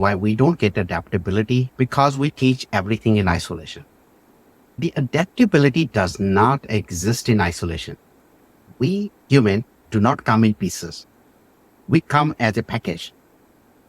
Why we don't get adaptability? Because we teach everything in isolation. The adaptability does not exist in isolation. We human do not come in pieces. We come as a package.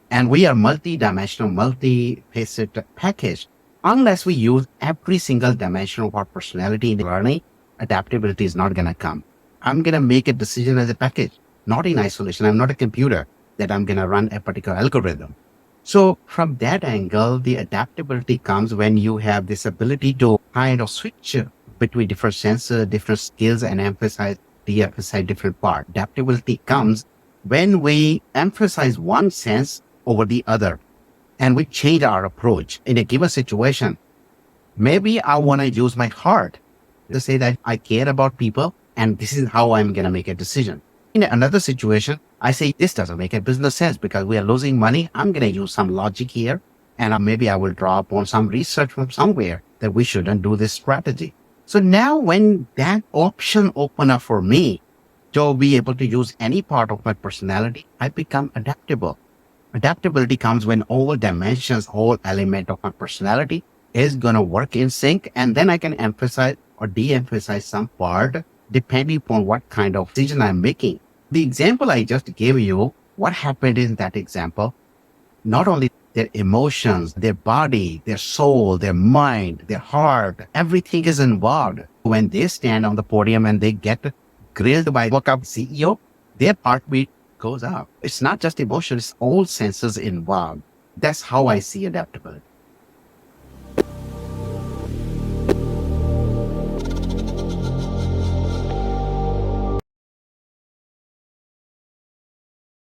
And we are multi-dimensional, multi-faceted package. Unless we use every single dimension of our personality in learning, adaptability is not going to come. I'm going to make a decision as a package, not in isolation. I'm not a computer that I'm going to run a particular algorithm. So from that angle, the adaptability comes when you have this ability to kind of switch between different senses, different skills, and de-emphasize different parts. Adaptability comes when we emphasize one sense over the other and we change our approach in a given situation. Maybe I want to use my heart to say that I care about people and this is how I'm going to make a decision. In another situation, I say this doesn't make a business sense because we are losing money. I'm going to use some logic here and maybe I will draw upon some research from somewhere that we shouldn't do this strategy. So now when that option open up for me to be able to use any part of my personality, I become adaptable. Adaptability comes when all dimensions, all element of my personality is going to work in sync. And then I can emphasize or de-emphasize some part depending upon what kind of decision I'm making. The example I just gave you, what happened in that example, not only their emotions, their body, their soul, their mind, their heart, everything is involved. When they stand on the podium and they get grilled by workout CEO, their heartbeat goes up. It's not just emotion, it's all senses involved. That's how I see adaptability.